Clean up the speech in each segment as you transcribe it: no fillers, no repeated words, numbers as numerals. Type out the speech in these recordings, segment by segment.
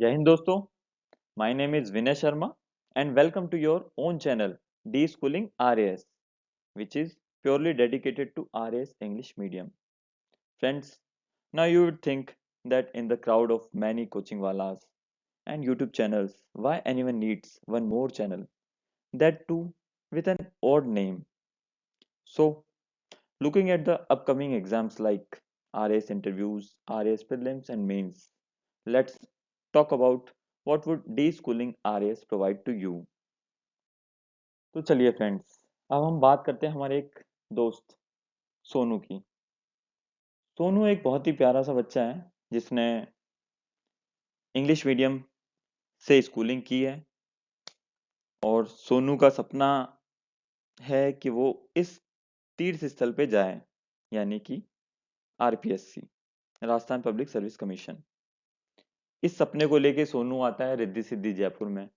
जय हिंद दोस्तों। My name is Vinay Sharma and welcome to your own channel D schooling RAS, which is purely dedicated to RAS English medium. Friends, now you would think that in the crowd of many coaching walas and YouTube channels, why anyone needs one more channel, that too with an odd name. So, looking at the upcoming exams like RAS interviews, RAS prelims and mains, let's talk about what would de-schooling RAS provide to you. तो चलिए friends, अब हम बात करते हैं हमारे एक दोस्त सोनू की। सोनू एक बहुत ही प्यारा सा बच्चा है जिसने इंग्लिश मीडियम से स्कूलिंग की है और सोनू का सपना है कि वो इस तीर्थ स्थल पे जाए, यानी कि RPSC, Rajasthan public service commission. इस सपने को लेके सोनू आता है रिद्धि सिद्धि जयपुर में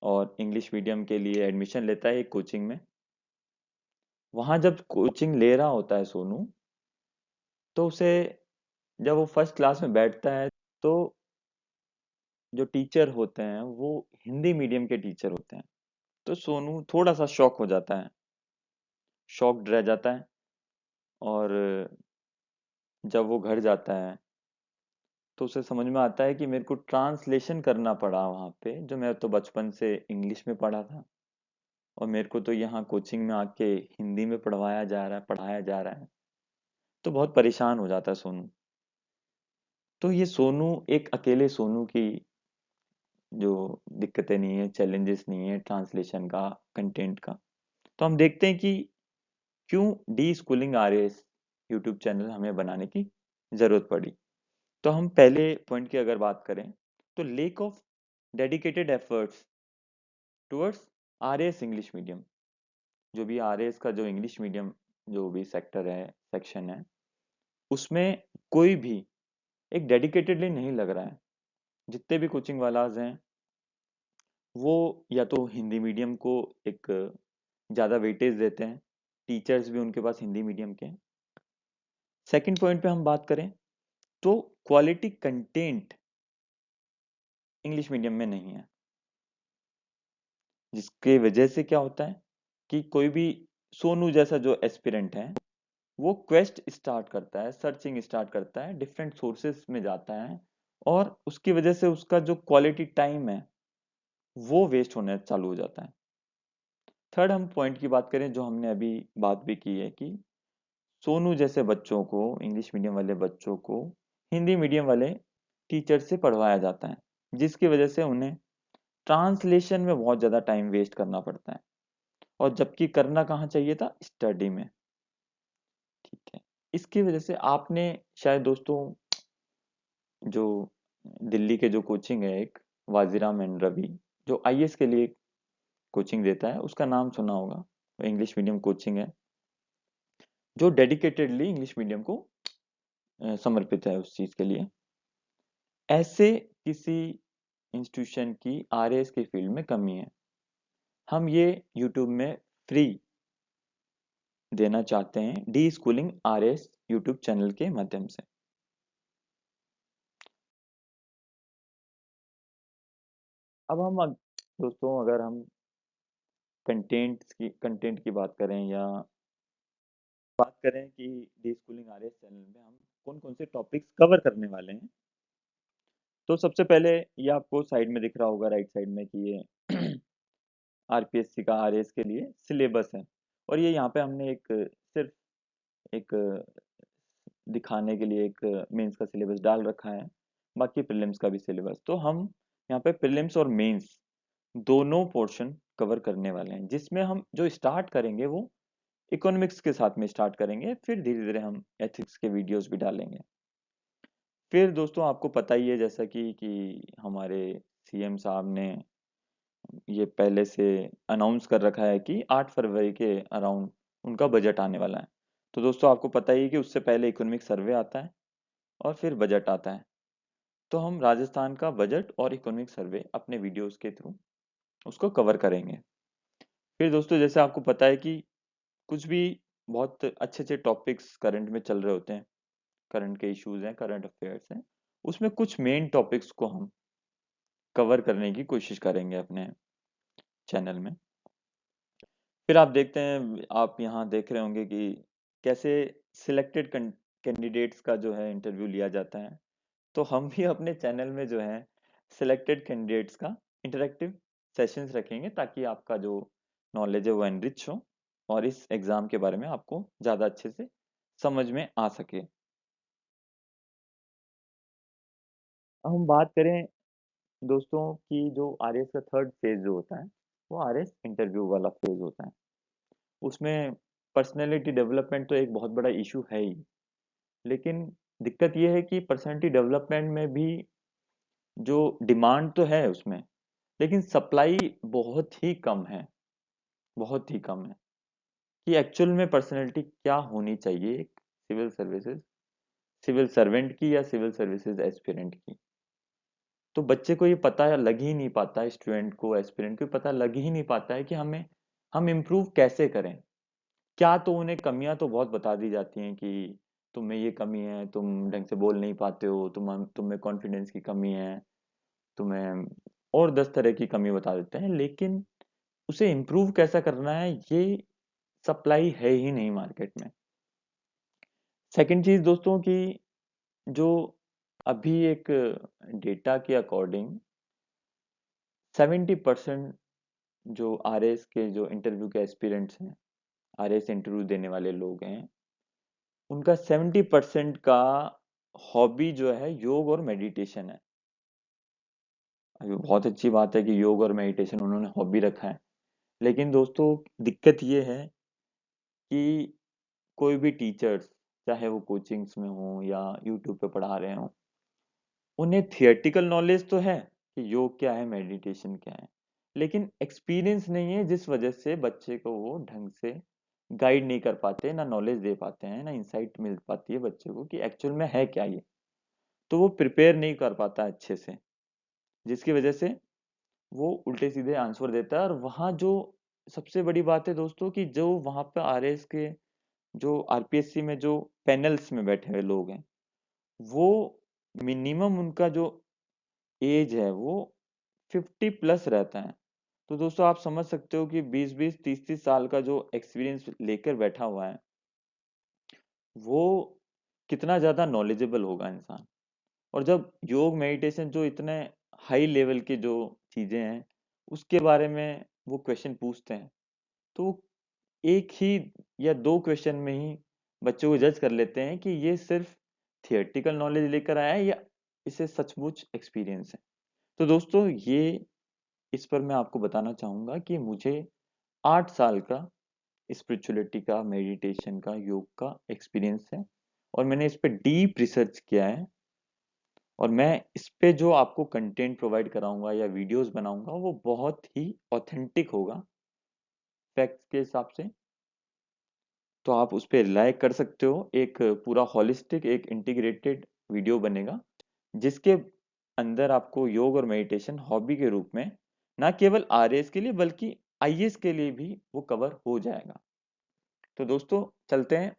और इंग्लिश मीडियम के लिए एडमिशन लेता है एक कोचिंग में। वहां जब कोचिंग ले रहा होता है सोनू, तो उसे जब वो फर्स्ट क्लास में बैठता है तो जो टीचर होते हैं वो हिंदी मीडियम के टीचर होते हैं। तो सोनू थोड़ा सा शॉक हो जाता है, शॉक्ड रह जाता है। और जब वो घर जाता है तो उसे समझ में आता है कि मेरे को ट्रांसलेशन करना पड़ा वहाँ पे, जो मैं तो बचपन से इंग्लिश में पढ़ा था और मेरे को तो यहाँ कोचिंग में आके हिंदी में पढ़ाया जा रहा है। तो बहुत परेशान हो जाता है सोनू। तो ये सोनू, एक अकेले सोनू की जो दिक्कतें नहीं है, चैलेंजेस नहीं है ट्रांसलेशन का, कंटेंट का, तो हम देखते हैं कि क्यों D schooling RAS YouTube channel हमें बनाने की जरूरत पड़ी। तो हम पहले पॉइंट की अगर बात करें तो lake of dedicated efforts towards RAS English medium. जो भी RAS का जो इंग्लिश मीडियम जो भी सेक्टर है, सेक्शन है, उसमें कोई भी एक डेडिकेटेडली नहीं लग रहा है। जितने भी कोचिंग वालाज हैं वो या तो हिंदी मीडियम को एक ज़्यादा वेटेज देते हैं, टीचर्स भी उनके पास हिंदी मीडियम के हैं। सेकंड पॉइंट पे हम बात करें तो क्वालिटी कंटेंट इंग्लिश मीडियम में नहीं है, जिसके वजह से क्या होता है कि कोई भी सोनू जैसा जो एस्पिरेंट है वो क्वेस्ट स्टार्ट करता है, सर्चिंग स्टार्ट करता है, डिफरेंट सोर्सेस में जाता है और उसकी वजह से उसका जो क्वालिटी टाइम है वो वेस्ट होने चालू हो जाता है। थर्ड हम पॉइंट की बात करें जो हमने अभी बात भी की है कि सोनू जैसे बच्चों को, इंग्लिश मीडियम वाले बच्चों को हिंदी मीडियम वाले टीचर से पढ़वाया जाता है, जिसकी वजह से उन्हें ट्रांसलेशन में बहुत ज़्यादा टाइम वेस्ट करना पड़ता है और जबकि करना कहाँ चाहिए था, स्टडी में। ठीक है, इसकी वजह से आपने शायद दोस्तों जो दिल्ली के जो कोचिंग है एक वाजीराम एंड रवि, जो IAS के लिए कोचिंग देता है, उसका नाम सुना होगा। इंग्लिश मीडियम कोचिंग है जो डेडिकेटेडली इंग्लिश मीडियम को समर्पित है उस चीज़ के लिए। ऐसे किसी इंस्टीट्यूशन की RAS की फील्ड में कमी है, हम ये यूट्यूब में फ्री देना चाहते हैं D schooling RAS YouTube channel के माध्यम से। अब हम दोस्तों अगर हम कंटेंट की बात करें या बात करें कि डी स्कूलिंग RAS चैनल में हम कौन कौन से टॉपिक्स कवर करने वाले हैं, तो सबसे पहले ये आपको साइड में दिख रहा होगा, राइट साइड में, कि ये RPSC का RAS के लिए सिलेबस है। और ये यहाँ पे हमने एक सिर्फ एक दिखाने के लिए एक मेंस का सिलेबस डाल रखा है, बाकी प्रीलिम्स का भी सिलेबस। तो हम यहाँ पे प्रीलिम्स और मेंस दोनों पोर्शन कवर करने वाले हैं, जिसमें हम जो स्टार्ट करेंगे वो इकोनॉमिक्स के साथ में स्टार्ट करेंगे, फिर धीरे धीरे हम एथिक्स के वीडियोस भी डालेंगे। फिर दोस्तों आपको पता ही है जैसा कि हमारे CM साहब ने ये पहले से अनाउंस कर रखा है कि 8 फरवरी के अराउंड उनका बजट आने वाला है। तो दोस्तों आपको पता ही है कि उससे पहले इकोनॉमिक सर्वे आता है और फिर बजट आता है। तो हम राजस्थान का बजट और इकोनॉमिक सर्वे अपने वीडियोस के थ्रू उसको कवर करेंगे। फिर दोस्तों जैसे आपको पता है कि कुछ भी बहुत अच्छे अच्छे टॉपिक्स करंट में चल रहे होते हैं, करंट के इश्यूज हैं, करंट अफेयर्स हैं, उसमें कुछ मेन टॉपिक्स को हम कवर करने की कोशिश करेंगे अपने चैनल में। फिर आप देखते हैं, आप यहाँ देख रहे होंगे कि कैसे सिलेक्टेड कैंडिडेट्स का जो है इंटरव्यू लिया जाता है। तो हम भी अपने चैनल में जो है सिलेक्टेड कैंडिडेट्स का इंटरेक्टिव सेशंस रखेंगे, ताकि आपका जो नॉलेज है वो एनरिच हो और इस एग्जाम के बारे में आपको ज़्यादा अच्छे से समझ में आ सके। अब हम बात करें दोस्तों कि जो आरएस का थर्ड फेज जो होता है वो आरएस इंटरव्यू वाला फेज होता है। उसमें पर्सनैलिटी डेवलपमेंट तो एक बहुत बड़ा इशू है ही, लेकिन दिक्कत ये है कि पर्सनैलिटी डेवलपमेंट में भी जो डिमांड तो है उसमें, लेकिन सप्लाई बहुत ही कम है, बहुत ही कम है। कि एक्चुअल में पर्सनैलिटी क्या होनी चाहिए एक सिविल सर्वेंट की या सिविल सर्विसेज एस्पिरेंट की। तो बच्चे को ये पता लग ही नहीं पाता है, स्टूडेंट को एस्पिरेंट को पता लग ही नहीं पाता है कि हम इम्प्रूव कैसे करें। क्या तो उन्हें कमियां तो बहुत बता दी जाती हैं कि तुम में ये कमी है, तुम ढंग से बोल नहीं पाते हो, तुम में कॉन्फिडेंस की कमी है, तुम्हें और 10 तरह की कमी बता देते हैं, लेकिन उसे इम्प्रूव कैसा करना है ये सप्लाई है ही नहीं मार्केट में। सेकंड चीज दोस्तों की जो अभी एक डेटा के अकॉर्डिंग 70% जो आरएस के जो इंटरव्यू के एस्पिरेंट्स हैं, आरएस इंटरव्यू देने वाले लोग हैं, उनका 70% का हॉबी जो है योग और मेडिटेशन है। अभी बहुत अच्छी बात है कि योग और मेडिटेशन उन्होंने हॉबी रखा है, लेकिन दोस्तों दिक्कत ये है कि कोई भी टीचर्स, चाहे वो कोचिंग्स में हो या यूट्यूब पे पढ़ा रहे हो, उन्हें थियोरेटिकल नॉलेज तो है कि योग क्या है, मेडिटेशन क्या है, लेकिन एक्सपीरियंस नहीं है, जिस वजह से बच्चे को वो ढंग से गाइड नहीं कर पाते, ना नॉलेज दे पाते हैं, ना इंसाइट मिल पाती है बच्चे को कि एक्चुअल में है क्या ये। तो वो प्रिपेयर नहीं कर पाता अच्छे से, जिसकी वजह से वो उल्टे सीधे आंसर देता है। और वहाँ जो सबसे बड़ी बात है दोस्तों कि जो वहाँ पे आरएस के जो आरपीएससी में जो पैनल्स में बैठे हुए लोग हैं, वो मिनिमम उनका जो एज है वो 50+ रहता है। तो दोस्तों आप समझ सकते हो कि 20-20 30-30 साल का जो एक्सपीरियंस लेकर बैठा हुआ है, वो कितना ज्यादा नॉलेजेबल होगा इंसान। और जब योग मेडिटेशन जो इतने हाई लेवल के जो चीजें हैं उसके बारे में वो क्वेश्चन पूछते हैं, तो एक ही या दो क्वेश्चन में ही बच्चों को जज कर लेते हैं कि ये सिर्फ थियोरेटिकल नॉलेज लेकर आया है या इसे सचमुच एक्सपीरियंस है। तो दोस्तों ये इस पर मैं आपको बताना चाहूंगा कि मुझे 8 साल का स्पिरिचुअलिटी का, मेडिटेशन का, योग का एक्सपीरियंस है, और मैंने इस पे डीप रिसर्च किया है। और मैं इस पे जो आपको कंटेंट प्रोवाइड कराऊंगा या वीडियोस बनाऊंगा वो बहुत ही ऑथेंटिक होगा फैक्ट्स के हिसाब से। तो आप उस पर रिलाय कर सकते हो। एक पूरा हॉलिस्टिक, एक इंटीग्रेटेड वीडियो बनेगा, जिसके अंदर आपको योग और मेडिटेशन हॉबी के रूप में ना केवल आरएएस के लिए बल्कि आईएएस के लिए भी वो कवर हो जाएगा। तो दोस्तों चलते हैं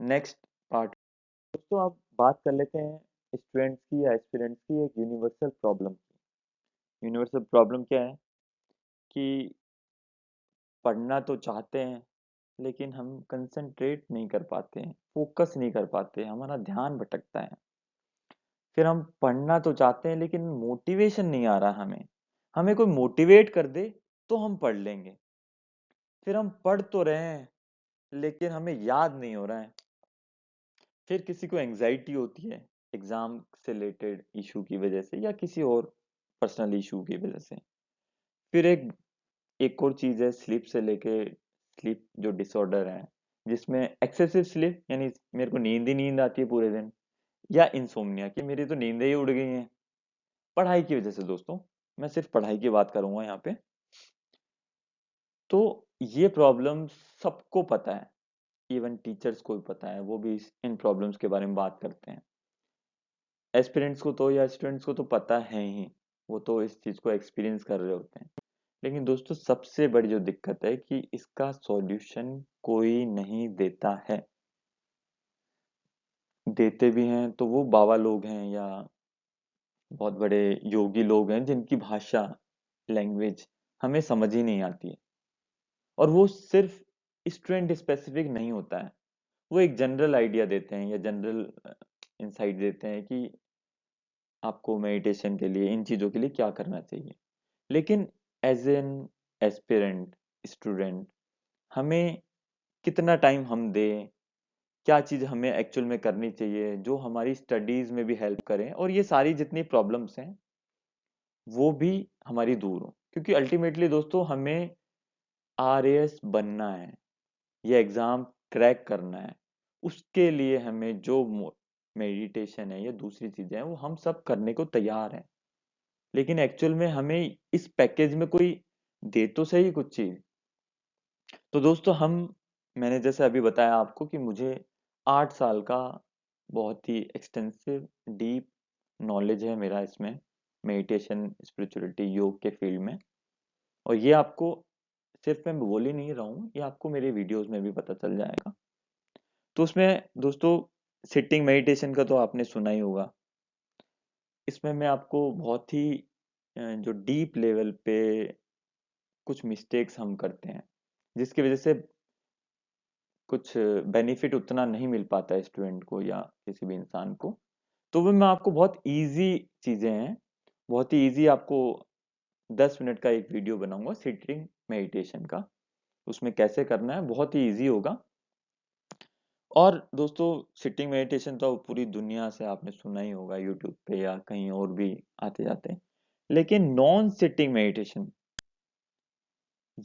नेक्स्ट पार्ट। दोस्तों आप बात कर लेते हैं स्टूडेंट्स की या एस्पिरेंट्स की एक यूनिवर्सल प्रॉब्लम की। यूनिवर्सल प्रॉब्लम क्या है कि पढ़ना तो चाहते हैं, लेकिन हम कंसंट्रेट नहीं कर पाते हैं, फोकस नहीं कर पाते, हमारा ध्यान भटकता है। फिर हम पढ़ना तो चाहते हैं लेकिन मोटिवेशन नहीं आ रहा हमें, हमें कोई मोटिवेट कर दे तो हम पढ़ लेंगे। फिर हम पढ़ तो रहे हैं लेकिन हमें याद नहीं हो रहा है। फिर किसी को एंजाइटी होती है एग्जाम से रिलेटेड इशू की वजह से या किसी और पर्सनल इशू की वजह से। फिर एक और चीज है स्लीप से लेके, स्लीप जो डिसऑर्डर है, जिसमें एक्सेसिव स्लीप यानी मेरे को नींद ही नींद आती है पूरे दिन, या इंसोम्निया कि मेरी तो नींदें ही उड़ गई हैं पढ़ाई की वजह से। दोस्तों मैं सिर्फ पढ़ाई की बात करूंगा यहाँ पे। तो ये प्रॉब्लम सबको पता है, इवन टीचर्स को भी पता है, वो भी इन प्रॉब्लम्स के बारे में बात करते हैं। एस्पिरेंट्स को तो या स्टूडेंट्स को तो पता है ही, वो तो इस चीज को एक्सपीरियंस कर रहे होते हैं। लेकिन दोस्तों सबसे बड़ी जो दिक्कत है कि इसका सॉल्यूशन कोई नहीं देता है। देते भी हैं तो वो बाबा लोग हैं या बहुत बड़े योगी लोग हैं जिनकी भाषा, लैंग्वेज हमें समझ ही नहीं आती है। और वो सिर्फ स्टूडेंट स्पेसिफिक नहीं होता है, वो एक जनरल आइडिया देते हैं या जनरल इंसाइट देते हैं कि आपको मेडिटेशन के लिए, इन चीज़ों के लिए क्या करना चाहिए। लेकिन एज एन एस्पिरेंट स्टूडेंट हमें कितना टाइम हम दें, क्या चीज़ हमें एक्चुअल में करनी चाहिए जो हमारी स्टडीज़ में भी हेल्प करें और ये सारी जितनी प्रॉब्लम्स हैं वो भी हमारी दूर हो, क्योंकि अल्टीमेटली दोस्तों हमें आरएएस बनना है, ये एग्ज़ाम क्रैक करना है। उसके लिए हमें जो मेडिटेशन है या दूसरी चीज़ें हैं वो हम सब करने को तैयार हैं। लेकिन एक्चुअल में हमें इस पैकेज में कोई दे तो सही कुछ चीज़। तो दोस्तों मैंने जैसे अभी बताया आपको कि मुझे 8 साल का बहुत ही एक्सटेंसिव डीप नॉलेज है मेरा इसमें, मेडिटेशन, स्पिरिचुअलिटी, योग के फील्ड में। और ये आपको सिर्फ मैं बोल ही नहीं रहा हूँ, ये आपको मेरे वीडियोस में भी पता चल जाएगा। तो उसमें दोस्तों सिटिंग मेडिटेशन का तो आपने सुना ही होगा। इसमें मैं आपको बहुत ही जो डीप लेवल पे कुछ मिस्टेक्स हम करते हैं जिसकी वजह से कुछ बेनिफिट उतना नहीं मिल पाता है स्टूडेंट को या किसी भी इंसान को। तो वो मैं आपको बहुत इजी चीज़ें हैं, बहुत ही इजी आपको 10 मिनट का एक वीडियो बनाऊंगा सिटिंग मेडिटेशन का। उसमें कैसे करना है बहुत ही इजी होगा। और दोस्तों सिटिंग मेडिटेशन तो पूरी दुनिया से आपने सुना ही होगा, यूट्यूब पे या कहीं और भी आते जाते हैं। लेकिन नॉन सिटिंग मेडिटेशन,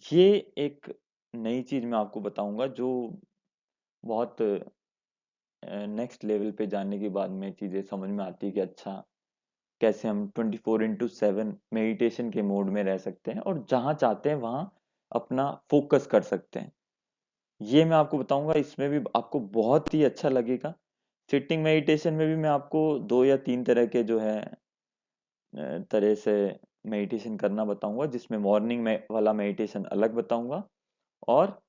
ये एक नई चीज मैं आपको बताऊंगा जो बहुत नेक्स्ट लेवल पे जाने के बाद में चीजें समझ में आती है कि अच्छा कैसे हम 24/7 मेडिटेशन के मोड में रह सकते हैं और जहां चाहते हैं वहां अपना फोकस कर सकते हैं। ये मैं आपको बताऊंगा, इसमें भी आपको बहुत ही अच्छा लगेगा। सिटिंग मेडिटेशन में भी मैं आपको 2 या 3 तरह के जो है तरह से मेडिटेशन करना बताऊंगा, जिसमें मॉर्निंग में वाला मेडिटेशन अलग बताऊंगा और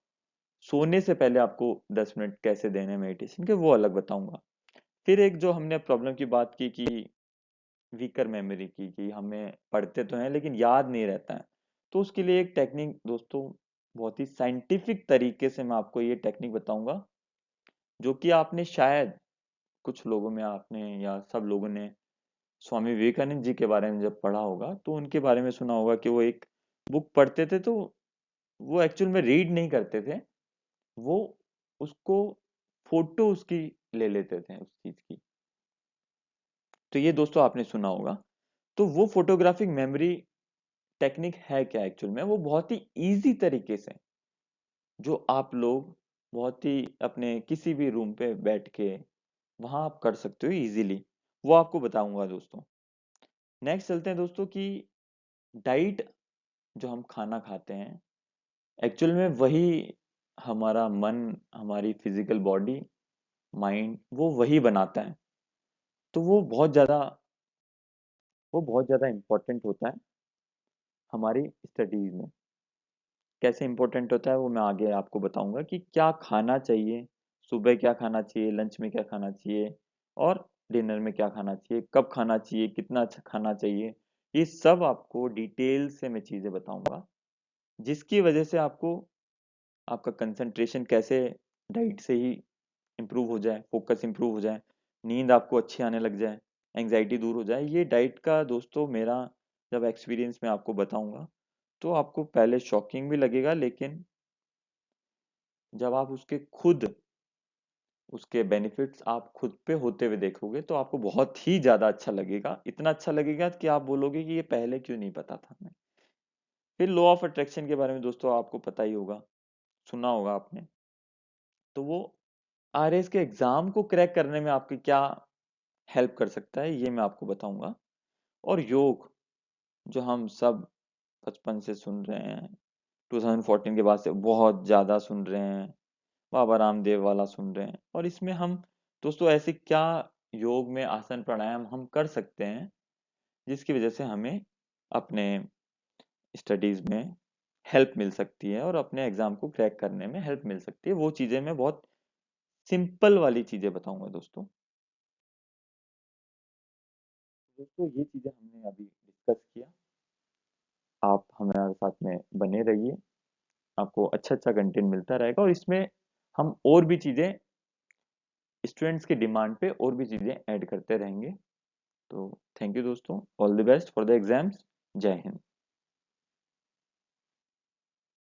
सोने से पहले आपको 10 मिनट कैसे देने मेडिटेशन के वो अलग बताऊंगा। फिर एक जो हमने प्रॉब्लम की बात की कि वीकर मेमोरी की, कि हमें पढ़ते तो हैं लेकिन याद नहीं रहता है। तो उसके लिए एक टेक्निक दोस्तों, बहुत ही साइंटिफिक तरीके से मैं आपको ये टेक्निक बताऊंगा, जो कि आपने शायद कुछ लोगों में आपने या सब लोगों ने स्वामी विवेकानंद जी के बारे में जब पढ़ा होगा तो उनके बारे में सुना होगा कि वो एक बुक पढ़ते थे तो वो एक्चुअल में रीड नहीं करते थे, वो उसको फोटो उसकी ले लेते थे उस चीज की। तो ये दोस्तों आपने सुना होगा। तो वो फोटोग्राफिक मेमोरी टेक्निक है क्या एक्चुअल में, वो बहुत ही इजी तरीके से जो आप लोग बहुत ही अपने किसी भी रूम पे बैठ के वहां आप कर सकते हो इजीली, वो आपको बताऊंगा दोस्तों। नेक्स्ट चलते हैं दोस्तों कि डाइट, जो हम खाना खाते हैं एक्चुअल में वही हमारा मन, हमारी फिजिकल बॉडी, माइंड वो वही बनाता है। तो वो बहुत ज़्यादा इम्पोर्टेंट होता है हमारी स्टडीज में। कैसे इम्पोर्टेंट होता है वो मैं आगे आपको बताऊंगा कि क्या खाना चाहिए, सुबह क्या खाना चाहिए, लंच में क्या खाना चाहिए और डिनर में क्या खाना चाहिए, कब खाना चाहिए, कितना अच्छा खाना चाहिए। ये सब आपको डिटेल से मैं चीज़ें बताऊंगा, जिसकी वजह से आपको आपका कंसंट्रेशन कैसे डाइट से ही इम्प्रूव हो जाए, फोकस इम्प्रूव हो जाए, नींद आपको अच्छी आने लग जाए, एंग्जाइटी दूर हो जाए। ये डाइट का दोस्तों मेरा जब एक्सपीरियंस मैं आपको बताऊंगा तो आपको पहले शॉकिंग भी लगेगा, लेकिन जब आप उसके बेनिफिट्स आप खुद पे होते हुए देखोगे तो आपको बहुत ही ज्यादा अच्छा लगेगा। इतना अच्छा लगेगा कि आप बोलोगे कि ये पहले क्यों नहीं पता था हमें। फिर लॉ ऑफ अट्रैक्शन के बारे में दोस्तों आपको पता ही होगा, सुना होगा आपने। तो वो आरएस के एग्जाम को क्रैक करने में आपकी क्या हेल्प कर सकता है ये मैं आपको बताऊंगा। और योग, जो हम सब बचपन से सुन रहे हैं, 2014 के बाद से बहुत ज्यादा सुन रहे हैं, बाबा रामदेव वाला सुन रहे हैं, और इसमें हम दोस्तों ऐसे क्या योग में आसन प्राणायाम हम कर सकते हैं जिसकी वजह से हमें अपने स्टडीज में हेल्प मिल सकती है और अपने एग्जाम को क्रैक करने में हेल्प मिल सकती है। वो चीजें मैं बहुत सिंपल वाली चीजें बताऊंगा दोस्तों। दोस्तों ये चीज़ें हमने अभी डिस्कस किया। आप हमारे साथ में बने रहिए, आपको अच्छा अच्छा कंटेंट मिलता रहेगा और इसमें हम और भी चीज़ें स्टूडेंट्स की डिमांड पे और भी चीज़ें ऐड करते रहेंगे। तो थैंक यू दोस्तों, all the best for the exams. जय हिंद।